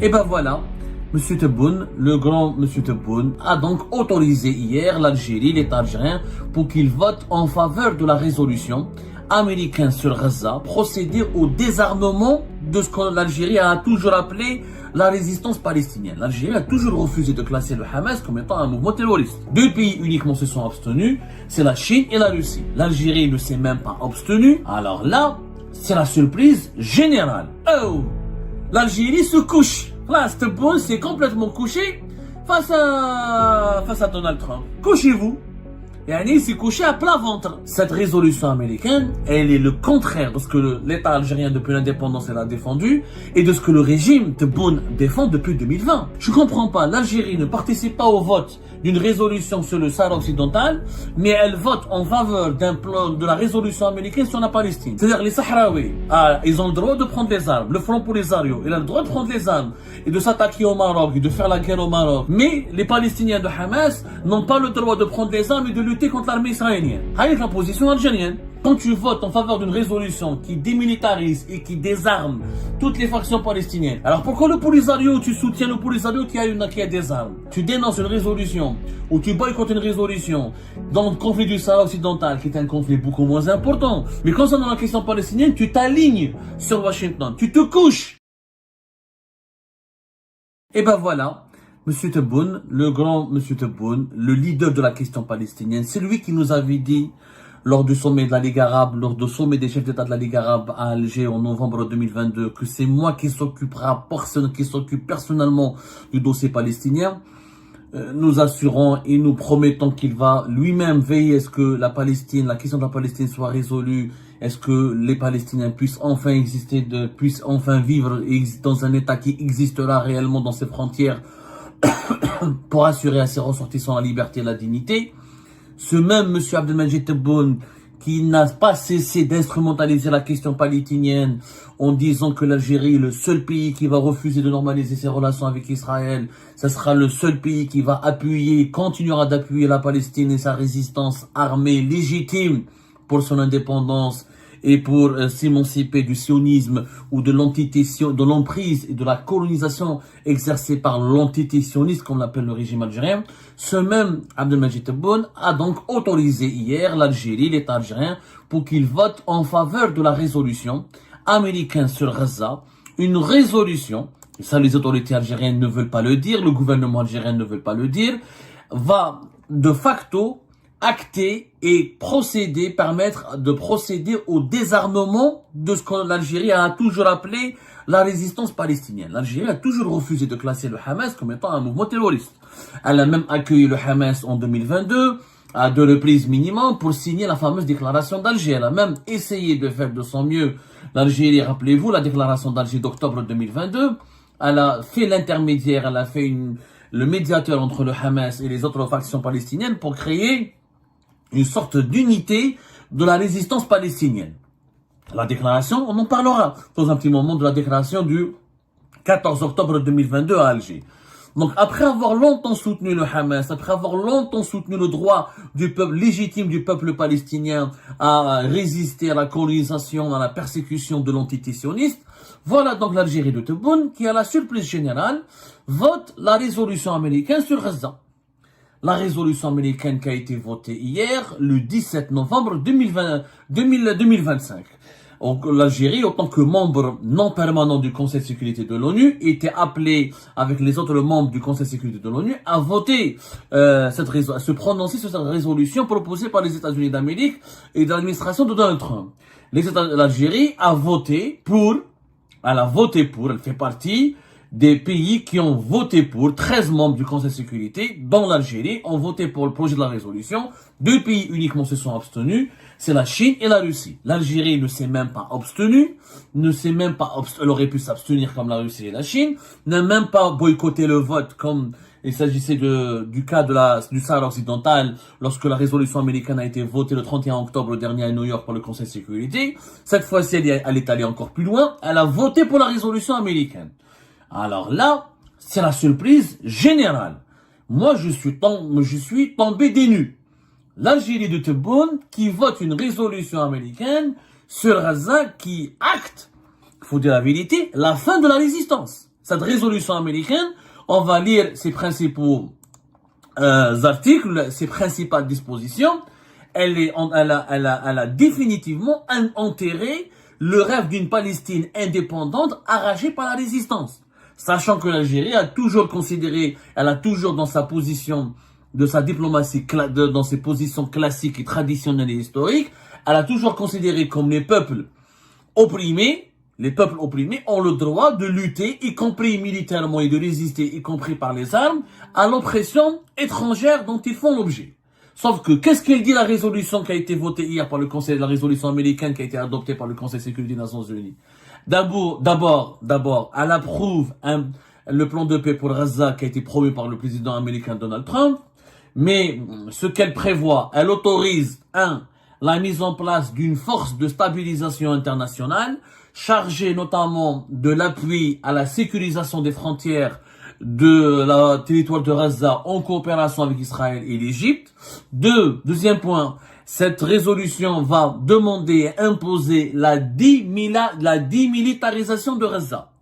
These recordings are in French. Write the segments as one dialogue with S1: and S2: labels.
S1: Et ben voilà, Monsieur Tebboune, le grand Monsieur Tebboune, a donc autorisé hier l'Algérie, l'État algérien, pour qu'il vote en faveur de la résolution américaine sur Gaza, procéder au désarmement de ce que l'Algérie a toujours appelé la résistance palestinienne. L'Algérie a toujours refusé de classer le Hamas comme étant un mouvement terroriste. Deux pays uniquement se sont abstenus, c'est la Chine et la Russie. L'Algérie ne s'est même pas abstenue. Alors là, c'est la surprise générale. Oh, l'Algérie se couche. Là, Tebboune s'est complètement couché face à Donald Trump. Couchez-vous. Il s'est couché à plat ventre. Cette résolution américaine, elle est le contraire de ce que l'État algérien depuis l'indépendance elle a défendu et de ce que le régime Tebboune défend depuis 2020. Je comprends pas, l'Algérie ne participe pas au vote d'une résolution sur le Sahara occidental, mais elle vote en faveur d'un plan de la résolution américaine sur la Palestine. C'est-à-dire les Sahraouis, ils ont le droit de prendre les armes, le Front Polisario, il a le droit de prendre les armes et de s'attaquer au Maroc et de faire la guerre au Maroc. Mais les Palestiniens de Hamas n'ont pas le droit de prendre les armes et de lutter contre l'armée israélienne. Avec la position algérienne. Quand tu votes en faveur d'une résolution qui démilitarise et qui désarme toutes les factions palestiniennes, alors pourquoi le Polisario, tu soutiens le Polisario qui a des armes? Tu dénonces une résolution ou tu boycottes une résolution dans le conflit du Sahara occidental, qui est un conflit beaucoup moins important. Mais concernant la question palestinienne, tu t'alignes sur Washington, tu te couches. Et ben voilà, Monsieur Tebboune, le grand Monsieur Tebboune, le leader de la question palestinienne, c'est lui qui nous avait dit lors du sommet de la Ligue arabe, lors du sommet des chefs d'État de la Ligue arabe à Alger en novembre 2022, que c'est moi qui s'occupe personnellement du dossier palestinien. Nous assurons et nous promettons qu'il va lui-même veiller à ce que la question de la Palestine soit résolue, est-ce que les Palestiniens puissent enfin exister, puissent enfin vivre dans un État qui existera réellement dans ses frontières pour assurer à ses ressortissants la liberté et la dignité. Ce même monsieur Abdelmadjid Tebboune qui n'a pas cessé d'instrumentaliser la question palestinienne en disant que l'Algérie est le seul pays qui va refuser de normaliser ses relations avec Israël. Ce sera le seul pays qui va continuera d'appuyer la Palestine et sa résistance armée légitime pour son indépendance et pour s'émanciper du sionisme ou de l'emprise et de la colonisation exercée par l'entité sioniste, comme l'appelle le régime algérien. Ce même Abdelmadjid Tebboune a donc autorisé hier l'Algérie, l'État algérien, pour qu'il vote en faveur de la résolution américaine sur Gaza. Une résolution, et ça les autorités algériennes ne veulent pas le dire, le gouvernement algérien ne veut pas le dire, va de facto acter et permettre de procéder au désarmement de ce que l'Algérie a toujours appelé la résistance palestinienne. L'Algérie a toujours refusé de classer le Hamas comme étant un mouvement terroriste. Elle a même accueilli le Hamas en 2022, à 2 reprises minimum, pour signer la fameuse déclaration d'Alger. Elle a même essayé de faire de son mieux. L'Algérie, rappelez-vous, la déclaration d'Alger d'octobre 2022, elle a fait l'intermédiaire, elle a fait le médiateur entre le Hamas et les autres factions palestiniennes pour créer une sorte d'unité de la résistance palestinienne. La déclaration, on en parlera dans un petit moment de la déclaration du 14 octobre 2022 à Alger. Donc après avoir longtemps soutenu le Hamas, après avoir longtemps soutenu le droit du peuple légitime du peuple palestinien à résister à la colonisation, à la persécution de l'entité sioniste, voilà donc l'Algérie de Tebboune qui, à la surprise générale, vote la résolution américaine sur Gaza. La résolution américaine qui a été votée hier, le 17 novembre 2025. L'Algérie, en tant que membre non permanent du Conseil de sécurité de l'ONU, était appelée, avec les autres membres du Conseil de sécurité de l'ONU, à voter, à se prononcer sur cette résolution proposée par les États-Unis d'Amérique et de l'administration de Donald Trump. L'Algérie a voté pour, elle fait partie des pays qui ont voté pour, 13 membres du Conseil de sécurité, dont l'Algérie, ont voté pour le projet de la résolution. 2 pays uniquement se sont abstenus, c'est la Chine et la Russie. L'Algérie ne s'est même pas abstenue, elle aurait pu s'abstenir comme la Russie et la Chine, n'a même pas boycotté le vote comme il s'agissait du cas du Sahara occidental, lorsque la résolution américaine a été votée le 31 octobre dernier à New York par le Conseil de sécurité. Cette fois-ci, elle est allée encore plus loin, elle a voté pour la résolution américaine. Alors là, c'est la surprise générale. Moi, je suis tombé des nues. L'Algérie de Tebboune qui vote une résolution américaine sur Gaza qui acte, il faut dire la vérité, la fin de la résistance. cette résolution américaine, on va lire ses principaux articles, ses principales dispositions. Elle a définitivement enterré le rêve d'une Palestine indépendante arrachée par la résistance. Sachant que l'Algérie a toujours considéré, elle a toujours dans sa position de sa diplomatie, dans ses positions classiques et traditionnelles et historiques, elle a toujours considéré comme les peuples opprimés ont le droit de lutter, y compris militairement et de résister, y compris par les armes, à l'oppression étrangère dont ils font l'objet. Sauf que, qu'est-ce qu'elle dit la résolution qui a été votée hier par le Conseil, la résolution américaine qui a été adoptée par le Conseil de sécurité des Nations Unies? D'abord, elle approuve le plan de paix pour Gaza qui a été promu par le président américain Donald Trump. Mais, ce qu'elle prévoit, elle autorise, la mise en place d'une force de stabilisation internationale, chargée notamment de l'appui à la sécurisation des frontières de la territoire de Gaza en coopération avec Israël et l'Égypte. Deuxième point, cette résolution va demander et imposer la démilitarisation de Gaza.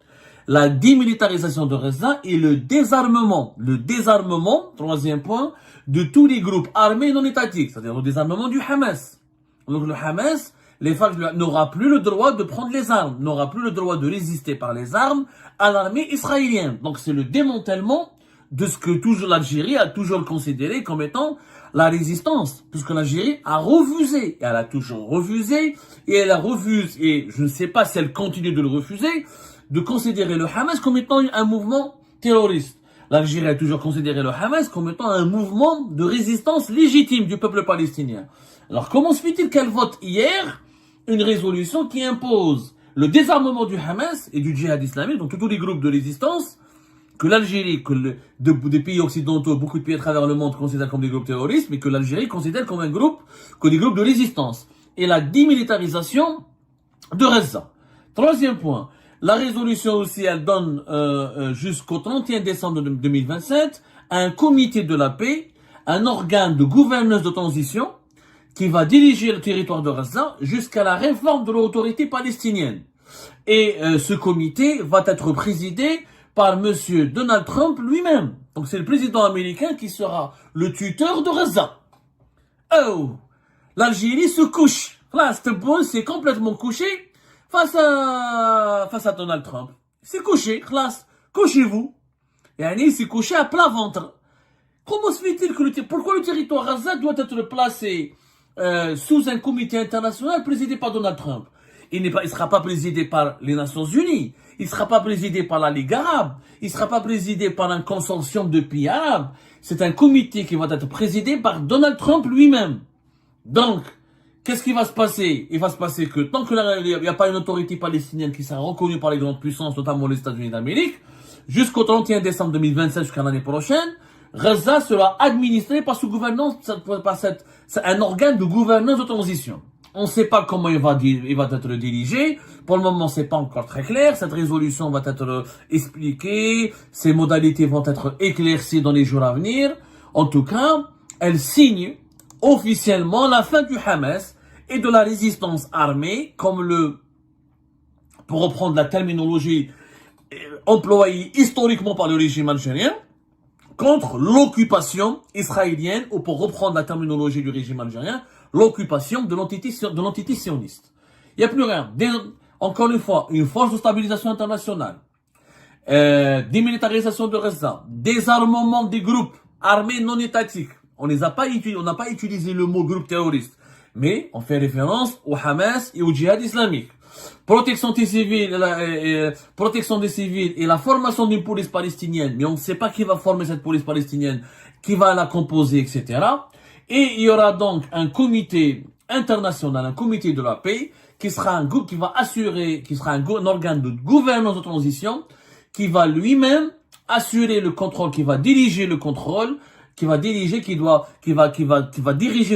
S1: La démilitarisation de Gaza et le désarmement, troisième point, de tous les groupes armés non étatiques, c'est-à-dire le désarmement du Hamas. Donc le Hamas, les femmes n'aura plus le droit de prendre les armes, n'aura plus le droit de résister par les armes à l'armée israélienne. Donc c'est le démantèlement de ce que toujours l'Algérie a toujours considéré comme étant la résistance, puisque l'Algérie a refusé, et elle a toujours refusé, et elle refuse, et je ne sais pas si elle continue de le refuser, de considérer le Hamas comme étant un mouvement terroriste. L'Algérie a toujours considéré le Hamas comme étant un mouvement de résistance légitime du peuple palestinien. Alors comment se fait-il qu'elle vote hier une résolution qui impose le désarmement du Hamas et du djihad islamique, donc tous les groupes de résistance, que l'Algérie, des pays occidentaux, beaucoup de pays à travers le monde considèrent comme des groupes terroristes, mais que l'Algérie considère comme des groupes de résistance. Et la démilitarisation de Gaza. Troisième point, la résolution aussi, elle donne jusqu'au 31 décembre 2027 un comité de la paix, un organe de gouvernance de transition, qui va diriger le territoire de Gaza jusqu'à la réforme de l'autorité palestinienne. Et ce comité va être présidé par monsieur Donald Trump lui-même. Donc c'est le président américain qui sera le tuteur de Gaza. Oh, l'Algérie se couche. Là, c'est complètement couché face à Donald Trump. C'est couché, classe. Couchez-vous. Et c'est couché à plat ventre. Comment se fait-il que pourquoi le territoire Gaza doit être placé sous un comité international présidé par Donald Trump? Il ne sera pas présidé par les Nations Unies, il ne sera pas présidé par la Ligue arabe, il ne sera pas présidé par un consortium de pays arabes. C'est un comité qui va être présidé par Donald Trump lui-même. Donc, qu'est-ce qui va se passer? Il va se passer que tant qu'il n'y a pas une autorité palestinienne qui sera reconnue par les grandes puissances, notamment les États-Unis d'Amérique, jusqu'au 31 décembre 2027, jusqu'à l'année prochaine, Gaza sera administré par un organe de gouvernance de transition. On ne sait pas comment il va être dirigé. Pour le moment, c'est pas encore très clair. Cette résolution va être expliquée. Ses modalités vont être éclaircies dans les jours à venir. En tout cas, elle signe officiellement la fin du Hamas et de la résistance armée, pour reprendre la terminologie employée historiquement par le régime algérien, contre l'occupation israélienne, ou pour reprendre la terminologie du régime algérien, l'occupation de l'entité sioniste. Il n'y a plus rien. Encore une fois, une force de stabilisation internationale, démilitarisation de Gaza, désarmement des groupes armés non étatiques. On n'a pas utilisé le mot groupe terroriste, mais on fait référence au Hamas et au djihad islamique. Protection des civils et la formation d'une police palestinienne, mais on ne sait pas qui va former cette police palestinienne, qui va la composer, etc. Et il y aura donc un comité international, un comité de la paix, qui sera un organe de gouvernance de transition, qui va lui-même assurer le contrôle, qui va diriger le contrôle, qui va diriger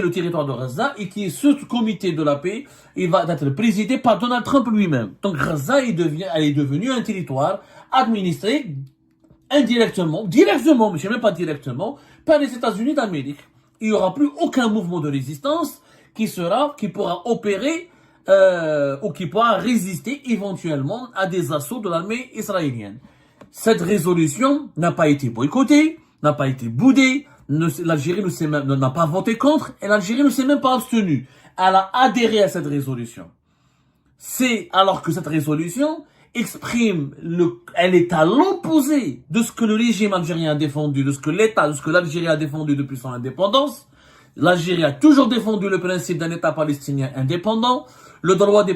S1: le territoire de Gaza, et qui est ce comité de la paix, il va être présidé par Donald Trump lui-même. Donc Gaza elle est devenue un territoire administré directement, mais je ne sais même pas directement, par les États-Unis d'Amérique. Il n'y aura plus aucun mouvement de résistance qui pourra opérer ou qui pourra résister éventuellement à des assauts de l'armée israélienne. Cette résolution n'a pas été boycottée, n'a pas été boudée, l'Algérie n'a pas voté contre, et l'Algérie ne s'est même pas abstenue. Elle a adhéré à cette résolution. C'est alors que cette résolution exprime elle est à l'opposé de ce que le régime algérien a défendu, de ce que l'Algérie a défendu depuis son indépendance. L'Algérie a toujours défendu le principe d'un État palestinien indépendant, le droit des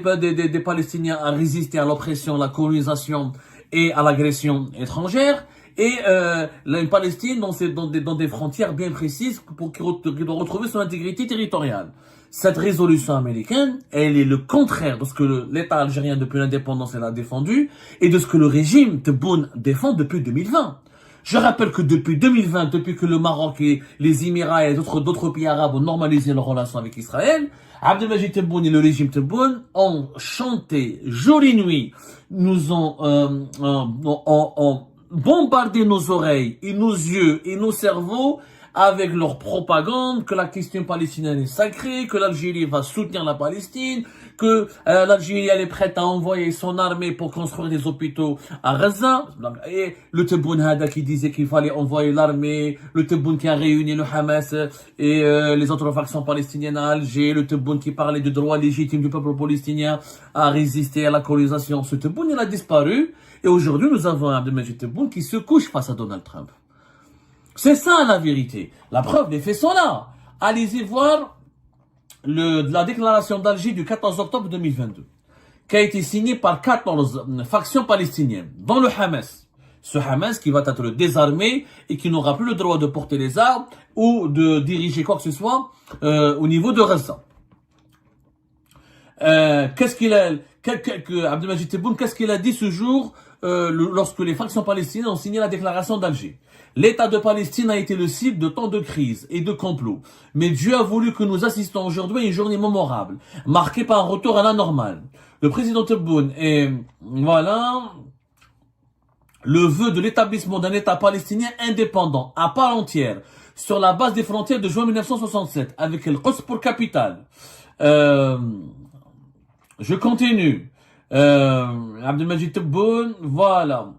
S1: Palestiniens à résister à l'oppression, à la colonisation et à l'agression étrangère, et une Palestine dans des frontières bien précises pour qui doit retrouver son intégrité territoriale. Cette résolution américaine, elle est le contraire de ce que l'État algérien depuis l'indépendance elle a défendu et de ce que le régime Tebboune défend depuis 2020. Je rappelle que depuis 2020, depuis que le Maroc et les Émirats et d'autres pays arabes ont normalisé leurs relations avec Israël, Abdelmajid Tebboune et le régime Tebboune ont chanté jour et nuit, nous ont bombardé nos oreilles et nos yeux et nos cerveaux avec leur propagande que la question palestinienne est sacrée, que l'Algérie va soutenir la Palestine, que l'Algérie elle est prête à envoyer son armée pour construire des hôpitaux à Gaza. Et le Tebboune Hada qui disait qu'il fallait envoyer l'armée, le Tebboune qui a réuni le Hamas et les autres factions palestiniennes à Alger, le Tebboune qui parlait du droit légitime du peuple palestinien à résister à la colonisation. Ce Tebboune il a disparu et aujourd'hui nous avons Abdelmajid Tebboune qui se couche face à Donald Trump. C'est ça la vérité. La preuve, les faits sont là. Allez-y voir la déclaration d'Alger du 14 octobre 2022, qui a été signée par 14 factions palestiniennes, dont le Hamas. Ce Hamas qui va être désarmé et qui n'aura plus le droit de porter les armes ou de diriger quoi que ce soit au niveau de Gaza. Abdelmajid Tebboune, qu'est-ce qu'il a dit ce jour lorsque les factions palestiniennes ont signé la déclaration d'Alger? L'État de Palestine a été le cible de tant de crises et de complots. Mais Dieu a voulu que nous assistions aujourd'hui à une journée mémorable, marquée par un retour à la normale. Le président Tebboune est, le vœu de l'établissement d'un État palestinien indépendant, à part entière, sur la base des frontières de juin 1967, avec El Quds pour capitale. Je continue. Abdelmajid Tebboune, voilà.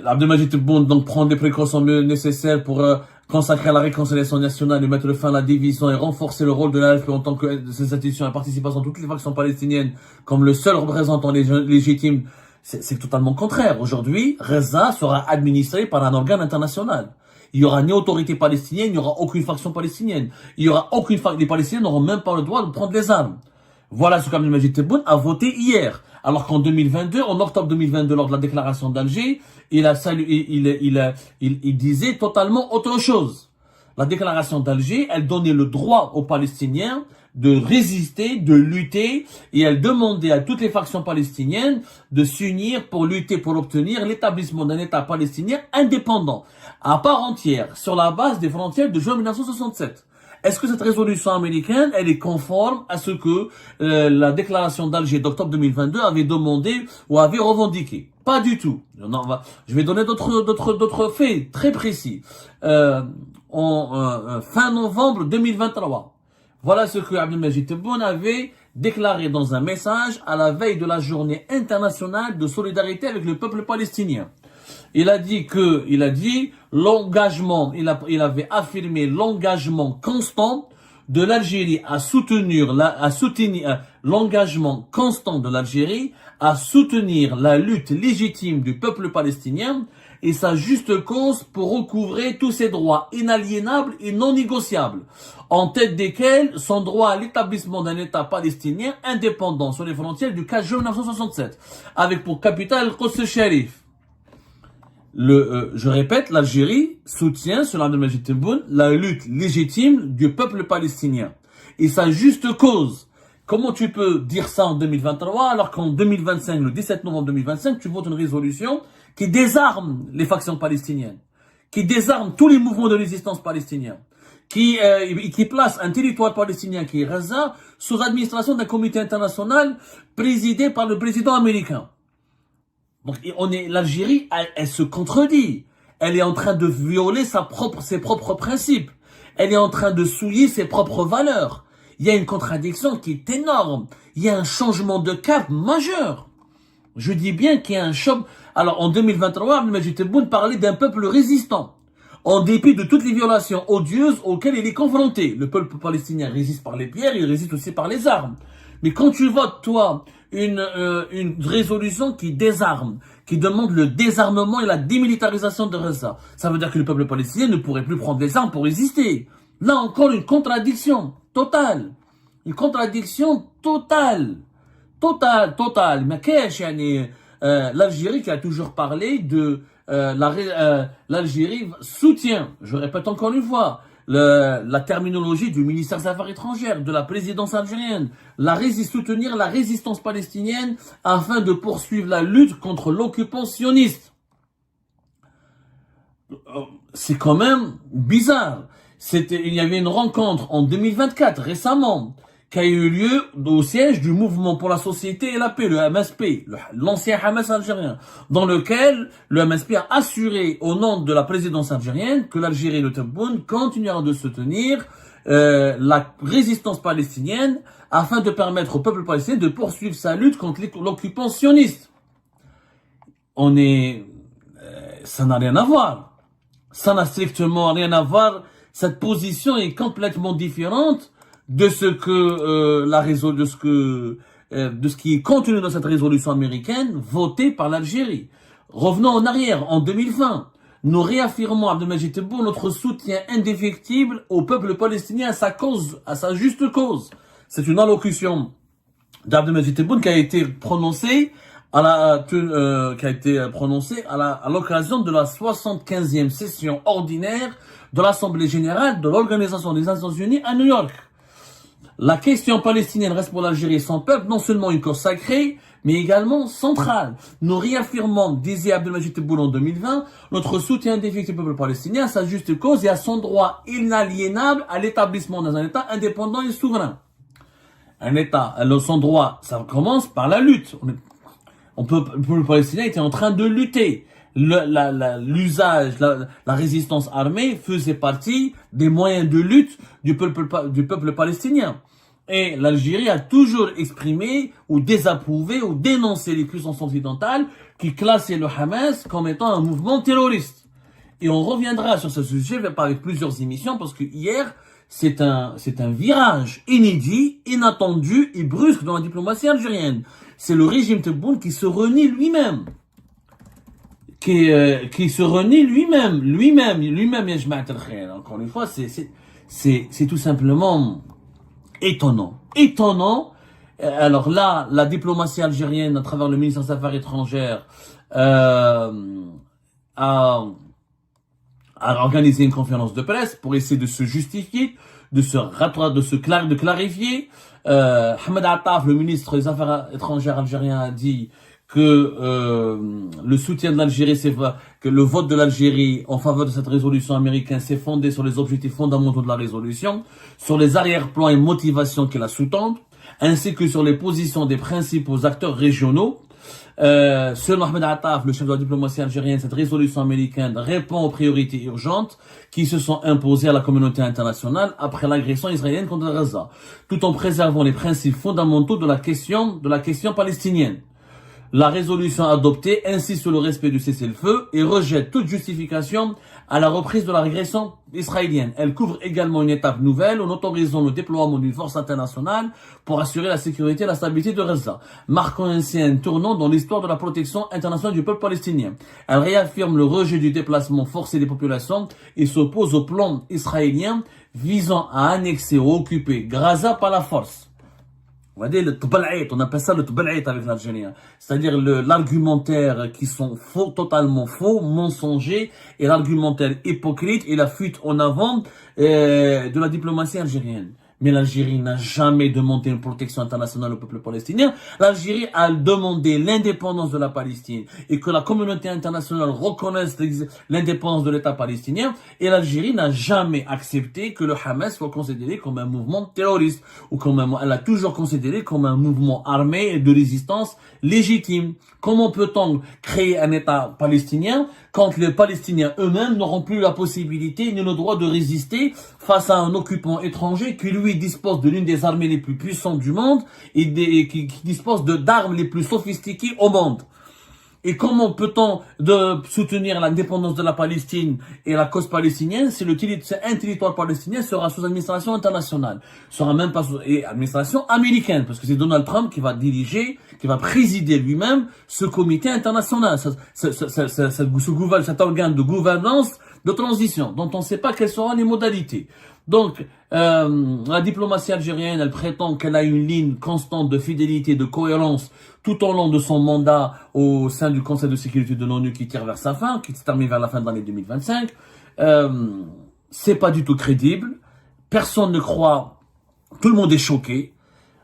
S1: Abdelmajid Tebboune donc prend des précautions nécessaires pour consacrer à la réconciliation nationale et mettre fin à la division et renforcer le rôle de l'AFP en tant que ces institutions à participation de toutes les factions palestiniennes comme le seul représentant légitime. C'est totalement contraire. Aujourd'hui, Gaza sera administré par un organe international. Il y aura ni autorité palestinienne, il n'y aura aucune faction palestinienne. Il y aura aucune faction. Les Palestiniens n'auront même pas le droit de prendre les armes. Voilà ce qu'Abdelmajid Tebboune a voté hier. Alors qu'en 2022, en octobre 2022, lors de la déclaration d'Alger, il disait totalement autre chose. La déclaration d'Alger, elle donnait le droit aux Palestiniens de résister, de lutter, et elle demandait à toutes les factions palestiniennes de s'unir pour lutter, pour obtenir l'établissement d'un État palestinien indépendant, à part entière, sur la base des frontières de juin 1967. Est-ce que cette résolution américaine, elle est conforme à ce que la déclaration d'Alger d'octobre 2022 avait demandé ou avait revendiqué? Pas du tout. Non, je vais donner d'autres faits très précis. Fin novembre 2023, voilà ce que Abdelmajid Tebboune avait déclaré dans un message à la veille de la journée internationale de solidarité avec le peuple palestinien. Il avait affirmé l'engagement constant de l'Algérie à soutenir l'engagement constant de l'Algérie à soutenir la lutte légitime du peuple palestinien et sa juste cause pour recouvrer tous ses droits inaliénables et non négociables, en tête desquels son droit à l'établissement d'un État palestinien indépendant sur les frontières du 4 juin 1967, avec pour capitale Quds Sharif. Je répète, l'Algérie soutient, selon Abdelmajid Tebboune, la lutte légitime du peuple palestinien et sa juste cause. Comment tu peux dire ça en 2023 alors qu'en 2025, le 17 novembre 2025, tu votes une résolution qui désarme les factions palestiniennes, qui désarme tous les mouvements de résistance palestiniens, qui place un territoire palestinien qui est Gaza sous administration d'un comité international présidé par le président américain. Donc, l'Algérie, elle se contredit. Elle est en train de violer ses propres principes. Elle est en train de souiller ses propres valeurs. Il y a une contradiction qui est énorme. Il y a un changement de cap majeur. Je dis bien qu'il y a un choc. Alors, en 2023, Abdelmajid Tebboune parlait d'un peuple résistant, en dépit de toutes les violations odieuses auxquelles il est confronté. Le peuple palestinien résiste par les pierres, il résiste aussi par les armes. Mais quand tu votes, toi, une résolution qui désarme, qui demande le désarmement et la démilitarisation de Gaza, ça veut dire que le peuple palestinien ne pourrait plus prendre les armes pour résister. Là encore, une contradiction totale. Une contradiction totale. Totale. Mais qu'est-ce que l'Algérie qui a toujours parlé de l'Algérie soutient, je répète encore une fois, la terminologie du ministère des Affaires étrangères, de la présidence algérienne, soutenir la résistance palestinienne afin de poursuivre la lutte contre l'occupant sioniste. C'est quand même bizarre. Il y avait une rencontre en 2024, récemment, qui a eu lieu au siège du Mouvement pour la Société et la Paix, le MSP, l'ancien Hamas algérien, dans lequel le MSP a assuré, au nom de la présidence algérienne, que l'Algérie et le Tebboune continueront de soutenir la résistance palestinienne afin de permettre au peuple palestinien de poursuivre sa lutte contre l'occupant sioniste. Ça n'a rien à voir. Ça n'a strictement rien à voir. Cette position est complètement différente de ce qui est contenu dans cette résolution américaine votée par l'Algérie. Revenons en arrière, en 2020, nous réaffirmons, Abdelmajid Tebboune, notre soutien indéfectible au peuple palestinien, à sa juste cause. C'est une allocution d'Abdelmajid Tebboune qui a été prononcée à l'occasion de la 75e session ordinaire de l'Assemblée générale de l'Organisation des Nations Unies à New York. La question palestinienne reste pour l'Algérie et son peuple non seulement une cause sacrée, mais également centrale. Nous réaffirmons, disait Abdelmajid Tebboune en 2020, notre soutien indéfectible au peuple palestinien à sa juste cause et à son droit inaliénable à l'établissement dans un État indépendant et souverain. Son droit, ça commence par la lutte. Le peuple palestinien était en train de lutter. La résistance armée faisait partie des moyens de lutte du peuple palestinien. Et l'Algérie a toujours exprimé ou désapprouvé ou dénoncé les puissances occidentales qui classaient le Hamas comme étant un mouvement terroriste. Et on reviendra sur ce sujet avec plusieurs émissions parce que hier, c'est un virage inédit, inattendu et brusque dans la diplomatie algérienne. C'est le régime Tebboune qui se renie lui-même. Qui se renie lui-même, encore une fois, c'est tout simplement étonnant. Alors là, la diplomatie algérienne, à travers le ministère des Affaires étrangères, a organisé une conférence de presse pour essayer de se justifier, de clarifier. Ahmed Attaf, le ministre des Affaires étrangères algérien, a dit que le soutien de l'Algérie, que le vote de l'Algérie en faveur de cette résolution américaine s'est fondé sur les objectifs fondamentaux de la résolution, sur les arrière-plans et motivations qui la sous-tendent, ainsi que sur les positions des principaux acteurs régionaux. Selon Ahmed Attaf, le chef de la diplomatie algérienne, cette résolution américaine répond aux priorités urgentes qui se sont imposées à la communauté internationale après l'agression israélienne contre Gaza, tout en préservant les principes fondamentaux de la question palestinienne. La résolution adoptée insiste sur le respect du cessez-le-feu et rejette toute justification à la reprise de la régression israélienne. Elle couvre également une étape nouvelle en autorisant le déploiement d'une force internationale pour assurer la sécurité et la stabilité de Gaza, marquant ainsi un tournant dans l'histoire de la protection internationale du peuple palestinien. Elle réaffirme le rejet du déplacement forcé des populations et s'oppose au plan israélien visant à annexer ou occuper Gaza par la force. On appelle ça le tbal'it avec l'Algérien. C'est-à-dire l'argumentaire qui sont faux, totalement faux, mensonger, et l'argumentaire hypocrite et la fuite en avant de la diplomatie algérienne. Mais l'Algérie n'a jamais demandé une protection internationale au peuple palestinien. L'Algérie a demandé l'indépendance de la Palestine et que la communauté internationale reconnaisse l'indépendance de l'État palestinien. Et l'Algérie n'a jamais accepté que le Hamas soit considéré comme un mouvement terroriste ou elle a toujours considéré comme un mouvement armé et de résistance légitime. Comment peut-on créer un État palestinien quand les Palestiniens eux-mêmes n'auront plus la possibilité ni le droit de résister face à un occupant étranger qui lui qui dispose de l'une des armées les plus puissantes du monde et qui dispose d'armes les plus sophistiquées au monde. Et comment peut-on soutenir l'indépendance de la Palestine et la cause palestinienne si un territoire palestinien sera sous administration internationale, sera même pas sous administration américaine, parce que c'est Donald Trump qui va diriger, qui va présider lui-même ce comité international, cet organe de gouvernance de transition, dont on ne sait pas quelles seront les modalités. Donc, la diplomatie algérienne, elle prétend qu'elle a une ligne constante de fidélité, de cohérence tout au long de son mandat au sein du Conseil de sécurité de l'ONU qui tire vers sa fin, qui se termine vers la fin de l'année 2025. C'est pas du tout crédible. Personne ne croit. Tout le monde est choqué.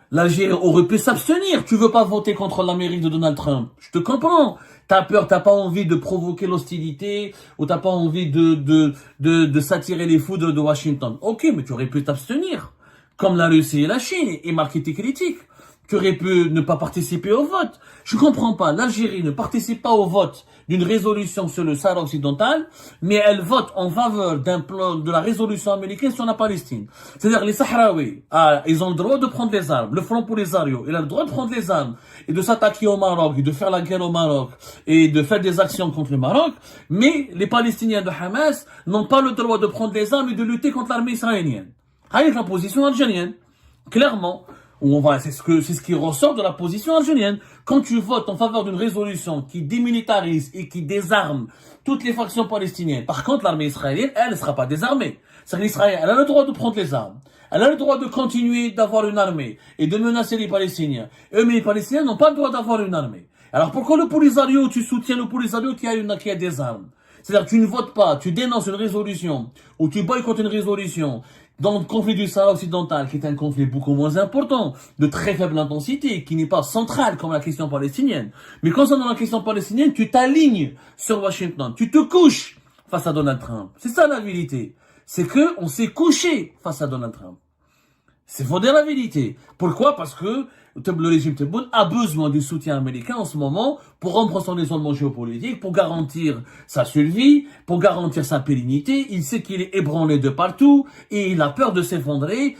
S1: L'Algérie aurait pu s'abstenir. Tu veux pas voter contre l'Amérique de Donald Trump. Je te comprends. T'as peur, t'as pas envie de provoquer l'hostilité, ou t'as pas envie de s'attirer les foudres de Washington. Ok, mais tu aurais pu t'abstenir. Comme la Russie et la Chine, et marquer tes critiques. Tu aurais pu ne pas participer au vote. Je comprends pas. L'Algérie ne participe pas au vote d'une résolution sur le Sahara occidental, mais elle vote en faveur d'un plan de la résolution américaine sur la Palestine. C'est-à-dire les Sahraouis, ils ont le droit de prendre les armes. Le Front Polisario, il a le droit de prendre les armes et de s'attaquer au Maroc, et de faire la guerre au Maroc, et de faire des actions contre le Maroc, mais les Palestiniens de Hamas n'ont pas le droit de prendre les armes et de lutter contre l'armée israélienne. Avec la position algérienne. Clairement. C'est ce qui ressort de la position algérienne. Quand tu votes en faveur d'une résolution qui démilitarise et qui désarme toutes les factions palestiniennes, par contre, l'armée israélienne, elle ne sera pas désarmée. C'est-à-dire l'Israël, elle a le droit de prendre les armes. Elle a le droit de continuer d'avoir une armée et de menacer les Palestiniens. Eux, mais les Palestiniens n'ont pas le droit d'avoir une armée. Alors pourquoi le Polisario, tu soutiens le Polisario qui a des armes? C'est-à-dire tu ne votes pas, tu dénonces une résolution, ou tu boycottes une résolution dans le conflit du Sahara occidental, qui est un conflit beaucoup moins important, de très faible intensité, qui n'est pas central comme la question palestinienne. Mais concernant la question palestinienne, tu t'alignes sur Washington, tu te couches face à Donald Trump. C'est ça la vérité. C'est que on s'est couché face à Donald Trump. C'est faut dire la vérité. Pourquoi? Parce que le régime Tebboune a besoin du soutien américain en ce moment pour rompre son isolement géopolitique, pour garantir sa survie, pour garantir sa pérennité. Il sait qu'il est ébranlé de partout et il a peur de s'effondrer.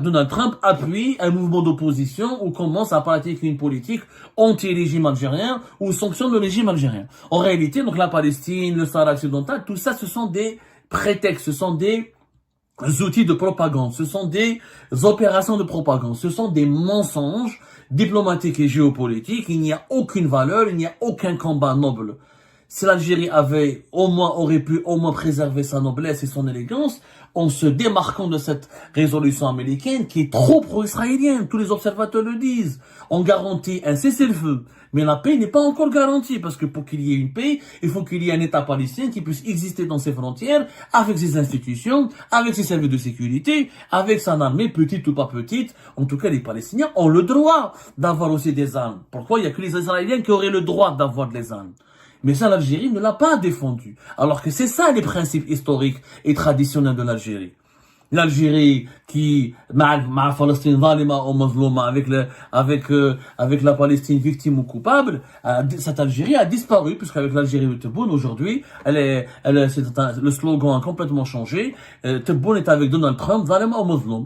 S1: Donald Trump appuie un mouvement d'opposition ou commence à pratiquer une politique anti-régime algérien ou sanctionne le régime algérien. En réalité, donc la Palestine, le Sahara occidental, tout ça, ce sont des prétextes, ce sont des outils de propagande, ce sont des opérations de propagande, ce sont des mensonges diplomatiques et géopolitiques. Il n'y a aucune valeur, il n'y a aucun combat noble. Si l'Algérie aurait pu au moins préserver sa noblesse et son élégance, en se démarquant de cette résolution américaine qui est trop pro-israélienne, tous les observateurs le disent. On garantit un cessez-le-feu, mais la paix n'est pas encore garantie, parce que pour qu'il y ait une paix, il faut qu'il y ait un État palestinien qui puisse exister dans ses frontières, avec ses institutions, avec ses services de sécurité, avec sa armée, petite ou pas petite. En tout cas, les Palestiniens ont le droit d'avoir aussi des armes. Pourquoi? Il n'y a que les Israéliens qui auraient le droit d'avoir des armes. Mais ça, l'Algérie ne l'a pas défendu. Alors que c'est ça les principes historiques et traditionnels de l'Algérie. L'Algérie qui, avec la Palestine victime ou coupable, cette Algérie a disparu, puisqu'avec l'Algérie de Tebboune, aujourd'hui, le slogan a complètement changé. Tebboune est avec Donald Trump,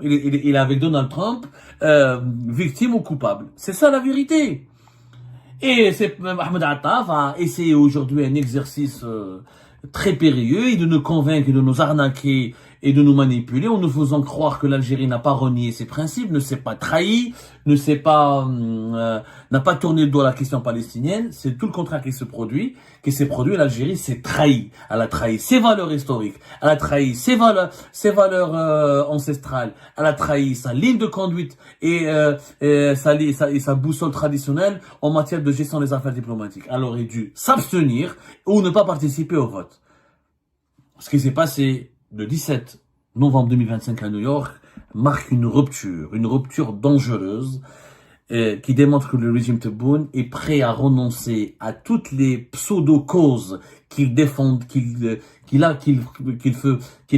S1: il est avec Donald Trump, victime ou coupable. C'est ça la vérité. Et Ahmed Attaf a essayé aujourd'hui un exercice très périlleux et de nous convaincre, de nous arnaquer et de nous manipuler en nous faisant croire que l'Algérie n'a pas renié ses principes, ne s'est pas trahi, n'a pas tourné le dos à la question palestinienne. C'est tout le contraire qui s'est produit. L'Algérie s'est trahie. Elle a trahi ses valeurs historiques. Elle a trahi ses valeurs ancestrales. Elle a trahi sa ligne de conduite et sa boussole traditionnelle en matière de gestion des affaires diplomatiques. Elle aurait dû s'abstenir ou ne pas participer au vote. Ce qui s'est passé le 17 novembre 2025 à New York marque une rupture dangereuse qui démontre que le régime Tebboune est prêt à renoncer à toutes les pseudo-causes qu'il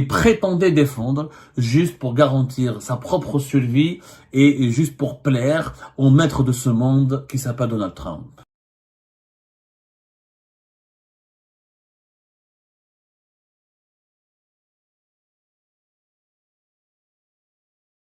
S1: prétendait défendre juste pour garantir sa propre survie et juste pour plaire au maître de ce monde qui s'appelle Donald Trump.